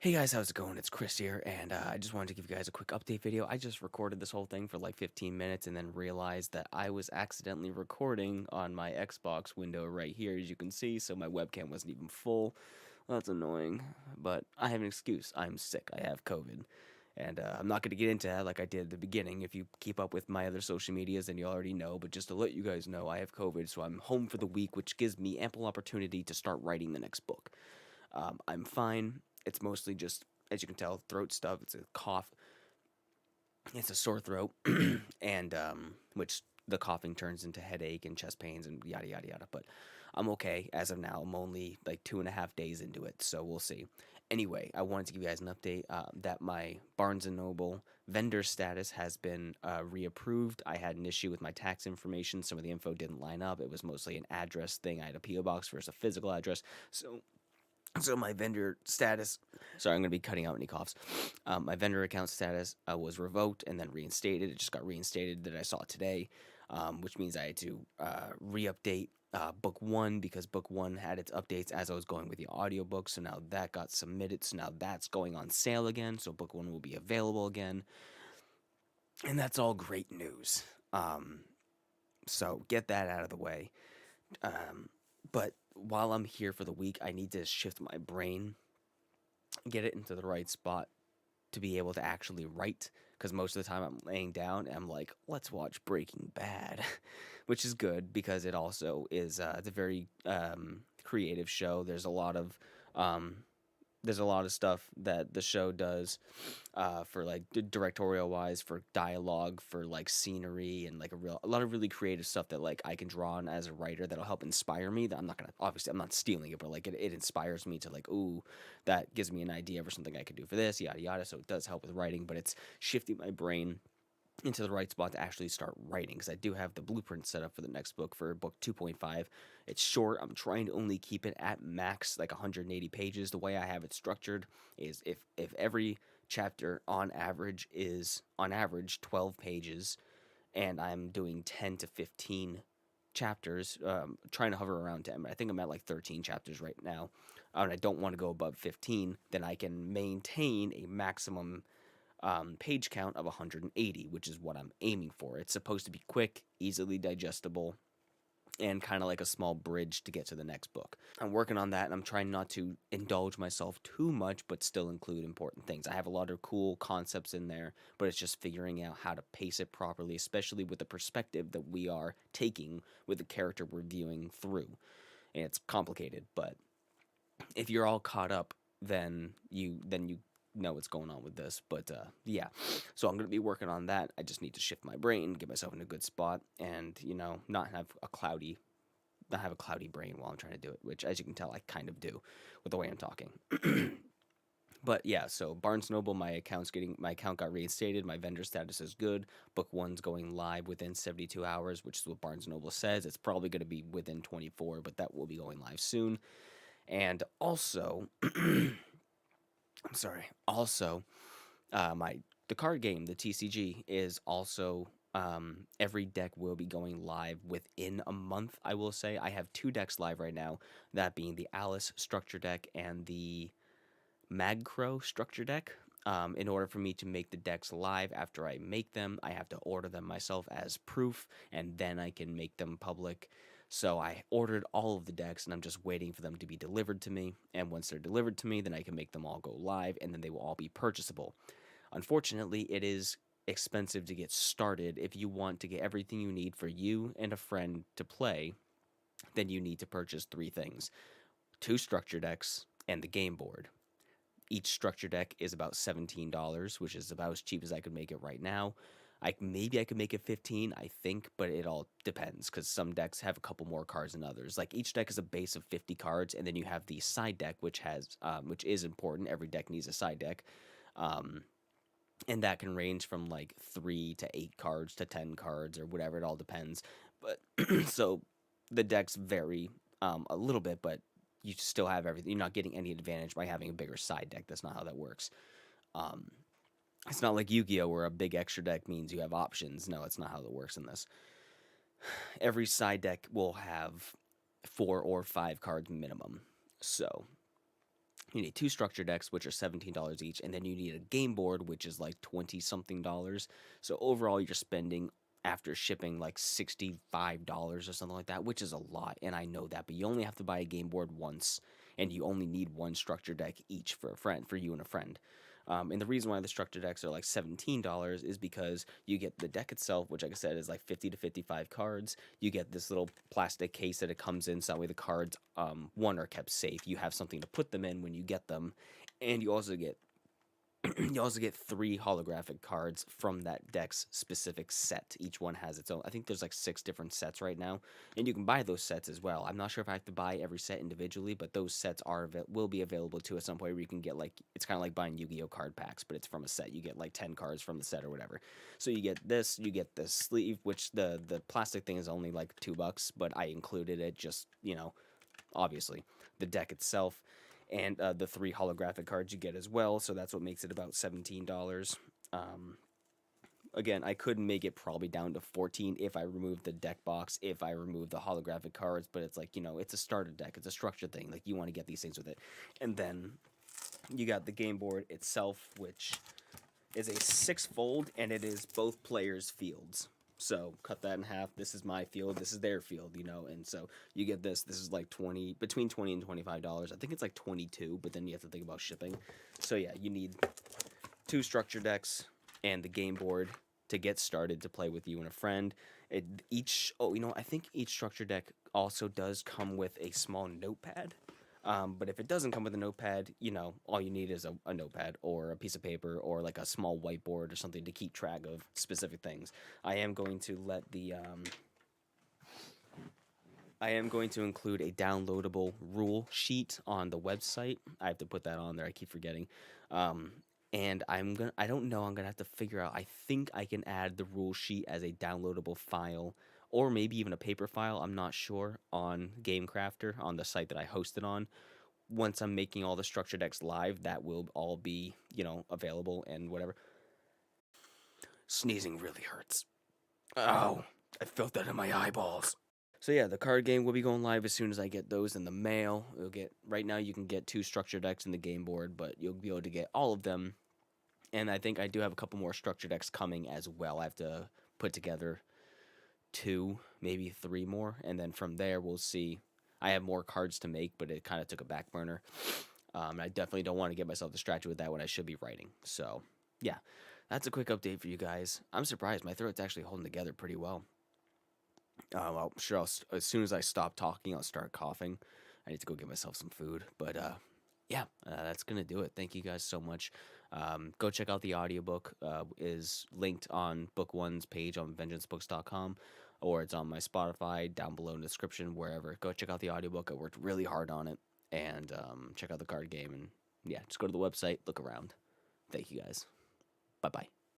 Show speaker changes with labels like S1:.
S1: Hey guys, how's it going? It's Chris here, and I just wanted to give you guys a quick update video. I just recorded this whole thing for like 15 minutes and then realized that I was accidentally recording on my Xbox window right here, as you can see, so my webcam wasn't even full. Well, that's annoying, but I have an excuse. I'm sick. I have COVID. And I'm not going to get into that like I did at the beginning. If you keep up with my other social medias, then you already know. But just to let you guys know, I have COVID, so I'm home for the week, which gives me ample opportunity to start writing the next book. I'm fine. It's mostly just, as you can tell, throat stuff. It's a cough. It's a sore throat, and which the coughing turns into headache and chest pains and yada yada yada. But I'm okay as of now. I'm only like 2.5 days into it, so we'll see. Anyway, I wanted to give you guys an update that my Barnes and Noble vendor status has been reapproved. I had an issue with my tax information. Some of the info didn't line up. It was mostly an address thing. I had a PO box versus a physical address, so my vendor status, sorry, I'm going to be cutting out any coughs. My vendor account status was revoked and then reinstated. It just got reinstated that I saw today, which means I had to re-update book one because book one had its updates as I was going with the audiobook. So now that got submitted. So now that's going on sale again. So book one will be available again. And that's all great news. So get that out of the way. But while I'm here for the week, I need to shift my brain, get it into the right spot to be able to actually write. Because most of the time I'm laying down and I'm like, let's watch Breaking Bad, which is good because it also is it's a very creative show. There's a lot of stuff that the show does for like directorial wise, for dialogue, for like scenery, and like a lot of really creative stuff that like I can draw on as a writer that'll help inspire me. That I'm not gonna, obviously I'm not stealing it, but like it inspires me to like, ooh, that gives me an idea for something I could do for this, yada yada. So it does help with writing, but it's shifting my brain into the right spot to actually start writing, because I do have the blueprint set up for the next book, for book 2.5. It's short. I'm trying to only keep it at max like 180 pages. The way I have it structured is if every chapter on average is 12 pages, and I'm doing 10 to 15 chapters, trying to hover around 10. I think I'm at like 13 chapters right now, and I don't want to go above 15. Then I can maintain a maximum page count of 180, which is what I'm aiming for. It's supposed to be quick, easily digestible, and kind of like a small bridge to get to the next book. I'm working on that, and I'm trying not to indulge myself too much, but still include important things. I have a lot of cool concepts in there, but it's just figuring out how to pace it properly, especially with the perspective that we are taking with the character we're viewing through. And it's complicated, but if you're all caught up, then you know what's going on with this. But yeah, so I'm gonna be working on that. I just need to shift my brain, get myself in a good spot, and not have a cloudy brain while I'm trying to do it, which, as you can tell, I kind of do with the way I'm talking. But yeah, so Barnes Noble, my account got reinstated. My vendor status is good. Book one's going live within 72 hours, which is what Barnes Noble says. It's probably going to be within 24, but that will be going live soon. And also, I'm sorry. Also, the card game, the TCG, is also every deck will be going live within a month. I will say I have 2 decks live right now, that being the Alice structure deck and the Magcrow structure deck. In order for me to make the decks live after I make them, I have to order them myself as proof, and then I can make them public. So I ordered all of the decks, and I'm just waiting for them to be delivered to me. And once they're delivered to me, then I can make them all go live, and then they will all be purchasable. Unfortunately, it is expensive to get started. If you want to get everything you need for you and a friend to play, then you need to purchase 3 things: 2 structure decks and the game board. Each structure deck is about $17, which is about as cheap as I could make it right now. Maybe I could make it 15, I think, but it all depends, because some decks have a couple more cards than others. Like, each deck is a base of 50 cards, and then you have the side deck, which is important. Every deck needs a side deck, and that can range from like 3 to 8 cards to 10 cards or whatever. It all depends. But so the decks vary a little bit, but you still have everything. You're not getting any advantage by having a bigger side deck. That's not how that works. It's not like Yu-Gi-Oh! Where a big extra deck means you have options. No, that's not how that works in this. Every side deck will have 4 or 5 cards minimum. So, You need two structure decks, which are $17 each, and then you need a game board, which is like 20 something dollars. So overall, you're spending after shipping like $65 or something like that, which is a lot. And I know that, but you only have to buy a game board once, and you only need one structure deck each for a friend, for you and a friend. And the reason why the structure decks are like $17 is because you get the deck itself, which, like I said, is like 50 to 55 cards. You get this little plastic case that it comes in, so that way the cards, one, are kept safe. You have something to put them in when you get them, and you also get you also get 3 holographic cards from that deck's specific set. Each one has its own. I think there's like 6 different sets right now, and you can buy those sets as well. I'm not sure if I have to buy every set individually, but those sets will be available too at some point where you can get like, it's kind of like buying Yu-Gi-Oh card packs, but it's from a set. You get like 10 cards from the set or whatever. So you get this, you get the sleeve, which the plastic thing is only like $2, but I included it just, obviously. The deck itself, and the 3 holographic cards you get as well, so that's what makes it about $17. Again, I could make it probably down to 14 if I remove the deck box, if I remove the holographic cards, but it's like, it's a starter deck, it's a structured thing, like, you want to get these things with it. And then you got the game board itself, which is a 6-fold, and it is both players' fields. So cut that in half. This is my field. This is their field, and so you get this. This is like between $20 and $25. I think it's like 22, but then you have to think about shipping. So yeah, you need 2 structure decks and the game board to get started to play with you and a friend. I think each structure deck also does come with a small notepad. But if it doesn't come with a notepad, all you need is a notepad or a piece of paper or like a small whiteboard or something to keep track of specific things. I am going to include a downloadable rule sheet on the website. I have to put that on there. I keep forgetting. And I'm gonna have to figure out. I think I can add the rule sheet as a downloadable file, or maybe even a paper file, I'm not sure, on GameCrafter, on the site that I host it on. Once I'm making all the structure decks live, that will all be, available and whatever. Sneezing really hurts. Oh, I felt that in my eyeballs. So yeah, the card game will be going live as soon as I get those in the mail. Right now you can get 2 structure decks in the game board, but you'll be able to get all of them. And I think I do have a couple more structure decks coming as well. I have to put together 2, maybe 3 more, and then from there we'll see. I have more cards to make, but it kind of took a back burner. I definitely don't want to get myself distracted with that when I should be writing. So yeah, that's a quick update for you guys. I'm surprised my throat's actually holding together pretty well. I'm sure as soon as I stop talking, I'll start coughing. I need to go get myself some food, but yeah, that's gonna do it. Thank you guys so much. Go check out the audiobook. Is linked on Book One's page on vengeancebooks.com, or it's on my Spotify down below in the description, wherever. Go check out the audiobook. I worked really hard on it, and check out the card game, and yeah, just go to the website, look around. Thank you guys. Bye bye.